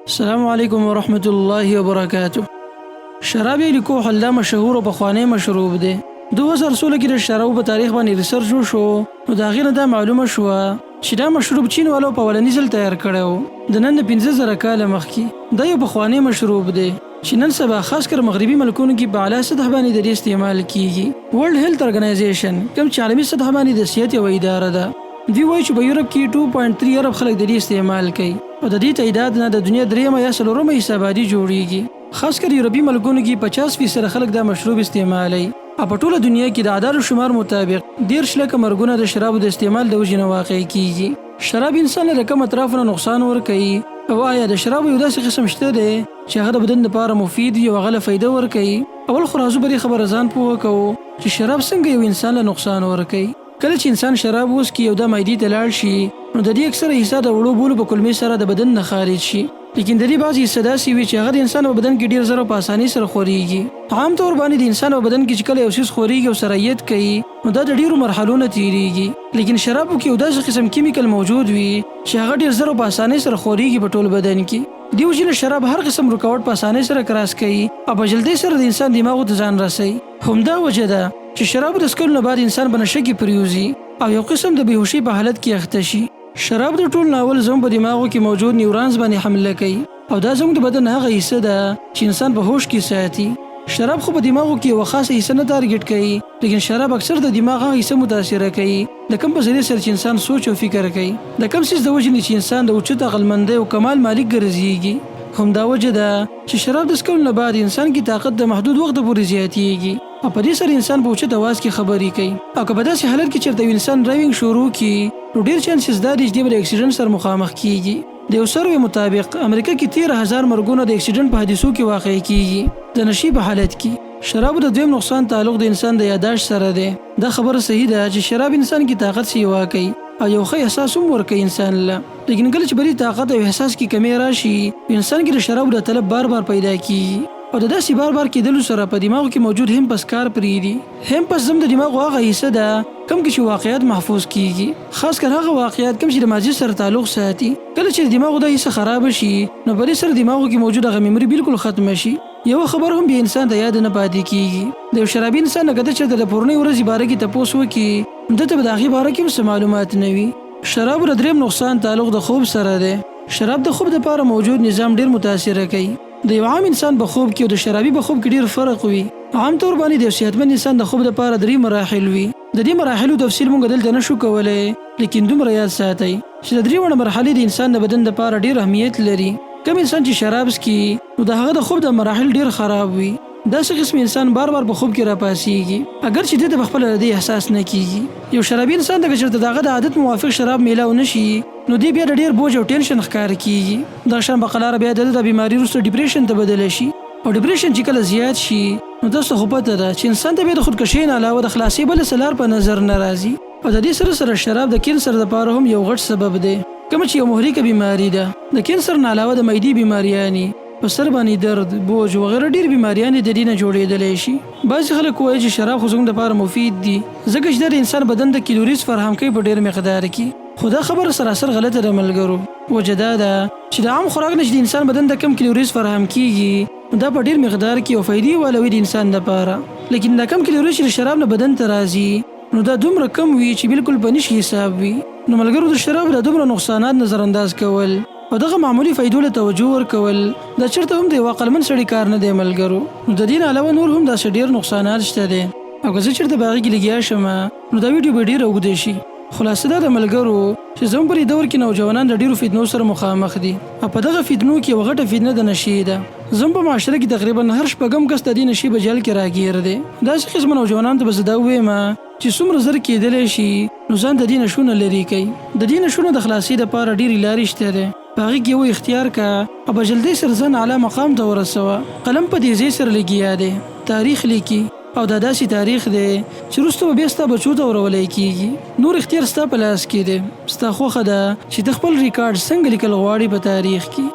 السلام علیکم ورحمت الله وبرکاته. شراب لیکو حلا مشهور او پخوانی مشروب دی. 2016 کې د شراب په تاریخ باندې ریسرچ وشو، نو دا غینه دا معلومه شو چې دا مشروب چین والو په ولني ځل تیار کړو د نن 15000 کال مخکې. دا یو پخوانی مشروب دی چې نن سبا خاص کر مغربي ملکونو کې په اعلی سطح باندې د دې استعمال کیږي. ورلد هیلث ارګنایزیشن کوم چې عالمي سطح باندې د صحت یو اداره ده، دوی وایي چې په یورپ کې 2.3 ارب خلک د دې استعمال کوي او د دې تعداد نه د دنیا درېمه یا څلورمه حصه آبادي جوړیږي. خاص کر یورپي ملکونو کې 50% خلک دا مشروب استعمالوي. په ټوله دنیا کې د اعدادو شمار مطابق 10 لکه مرګونه د شرابو د استعمال د وجې نه واقع کیږي. شراب انسان له کوم اطرافونو نقصان ورکوي، او آیا د شرابو یو داسې قسم شته دی چې هغه د بدن لپاره مفید یو غله فایده ورکوي؟ اول خو راځو بری خبره ځان پوه کوو چې شراب څنګه یو انسان له نقصان ورکوي. کله چې انسان شراب وڅښي او د معدې ته لاړ شي، نو د دې اکثره حصہ د وړو بولو په کلمې سره د بدن نه خارج شي، لیکن د دې بعضې حصه داسې وي چې هغه د انسان په بدن کې ډېر زر په اسانۍ سره خورېږي. عام طور باندې د انسان په بدن کې چې کله یو څیز خورېږي او سرایت کوي، نو دا د ډېرو مرحلو نه تېرېږي. لیکن شرابو کې یو داسې قسم کیمیکل موجود وي چې هغه ډېر زر په اسانۍ سره خورېږي په ټول بدن کې. دې وجې نه شراب هر قسم رکاوټ په اسانۍ سره کراس کوي او په جلدۍ سره د انسان دماغو ته ځان رسوي. همدا وجه ده چې شراب د څښلو نه بعد انسان په نشه کې پریوزي او یو قسم د بېهوشۍ په حالت کې اخته شي. شراب د ټول ناول زموږ په دماغو کې موجود نیورانز باندې حمله کوي او دا زموږ د بدن هغه حصه ده چې انسان په هوش کې ساتي. شراب خو په دماغو کې یوه خاصه حصه نه ټارګټ کوي، لیکن شراب اکثر د دماغ هغه حصه متاثره کوي د کوم په ذریعه سره چې انسان سوچ او فکر کوي، د کوم څیز د وجې نه چې انسان د اوچت عقلمندۍ او کمال مالک ګرځېږي. همدا وجه ده چې شراب د څښلو نه بعد انسان کې طاقت د محدود وخت پورې زیاتېږي او په دې سره انسان په اوچت اواز کې خبرې کوي. او که په داسې حالت کې چېرته یو انسان ډرایوینګ شروع کړي، نو ډېر چانسز دا دي چې دی به د اکسیډنټ سره مخامخ کیږي. د یو سروې مطابق امریکا کې 13000 مرګونه د اکسیډنټ په حادثو کې واقع کیږي د نشي په حالت کې. شرابو د دویم نقصان تعلق د انسان د یاداشت سره دی. دا خبره صحیح ده چې شراب انسان کې طاقت سیوا کوي او یو ښه احساس هم ورکوي انسان له، لیکن کله چې بری طاقت او احساس کې کمی راشي، انسان کې د شرابو د طلب بار بار پیدا کیږي او د داسې بار بار کېدلو سره په دماغو کې موجود همپس کار پرېږدي. همپس زم د دماغو هغه حصه ده کوم کې چې واقعیت محفوظ کیږي، خاص کر هغه واقعیت کوم چې د ماضي سره تعلق ساتي. کله چې د دماغو دا حصه خراب شي، نو په دې سره دماغو کې موجود هغه میموري بالکل ختم شي، یو خبر هم به انسان د یاد نه پاتې کیږي. د یو شرابي انسان نه کده چې د پورنۍ ورځې باره کې تپوس وکړي، دته به د هغې باره کې هم څه معلومات نه وي. شراب د دریم نقصان تعلق د خوب سره دی. شراب د خوب لپاره موجود نظام ډیر متاثره کوي. د یو عام انسان په خوب کې او د شرابي په خوب کې ډیر فرق وي. عام طور باندې د صحتمند انسان د خوب لپاره 3 مراحل وي. د دې مراحلو تفصیل مونږ دلته نشو کولای، لیکن دومره یاد ساتئ چې د 3 مرحلې د انسان د بدن لپاره ډیر اهمیت لري. کوم انسان چې شراب څښي، نو د هغه د خوب د مراحل ډیر خراب وي. داسې قسم انسان بار بار په خوب کې راپاسېږي اگر چې دې ته په خپله د دې احساس نه کیږي. یو شرابي انسان ته که چېرته د هغه د عادت موافق شراب میلاو نه شي، نو دې بیا د ډېر بوج او ټینشن ښکاره کیږي. دا شان په قلاره بیا د بیماري وروسته ډیپریشن ته بدله شي، او ډیپریشن چې کله زیات شي، نو تاسو خو پته ده چې انسان ته بیا د خودکشۍ نه علاوه د خلاصې بله څه لار په نظر نه راځي. او د دې سره شراب د کینسر دپاره هم یو غټ سبب دی، کومه چې یو محرکه بیماري ده. د کینسر نه علاوه د معدې بیماریانې، په سر باندې درد، بوج وغیره ډېر بیماریانې د دې نه جوړېدلی شي. بعضې خلک وایي چې شراب خو زموږ دپاره مفید دي ځکه چې دا د انسان بدن ته کیلوریز فراهم کوي په ډېر مقدار کې، خو دا خبره سراسر غلطه ده ملګرو. وجه دا ده چې د عام خوراک نه چې د انسان بدن ته کم کیلوریز فراهم کیږي، دا په ډېر مقدار کې یو فایدې والا وي د انسان دپاره، لیکن دا کم کیلوریز چې د شراب نه بدن ته راځي، نو دا دومره کم وي چې بالکل په نشي حساب وي. نو ملګرو د شراب د دومره نقصانات نظر انداز کول او دغه معمولی فایدو له توجه ورکول دا چېرته هم د یو عقلمند سړي کار نه دی ملګرو. نو د دې نه علاوه نور هم داسې ډېر نقصانات شته دی، او که زه چېرته په هغې کې لګیا شم، نو دا ویډیو به ډېره اوږده شي. خلاصه دا د ملګرو چې زموږ په دې دور کې نوجوانان د ډېرو فتنو سره مخامخ دي، او په دغه فتنو کې یوه غټه فتنه د نشې ده. زموږ په معاشره کې تقریبا هر شپږم کس د دې نشې په جال کې راګیر دی. داسې قسمه نوجوانانو ته به زه دا ووایم چې څومره زر کېدلی شي نو ځان د دې نشو نه لرې کوي. د دې نشو نه د خلاصۍ دپاره ډېرې لارې شته دی، په هغې کې یو اختیار کا او په جلدۍ سره ځان اعلی مقام ته ورسوه. قلم په دې ځای سره لګیا دی، تاریخ لیکي، او دا داسې تاریخ دی چې وروسته به بیا ستا بچو ته ورولی کیږي. نور اختیار ستا په لاس کې دی، ستا خوښه ده چې ته خپل ریکارډ څنګه لیکل غواړې په تاریخ کې.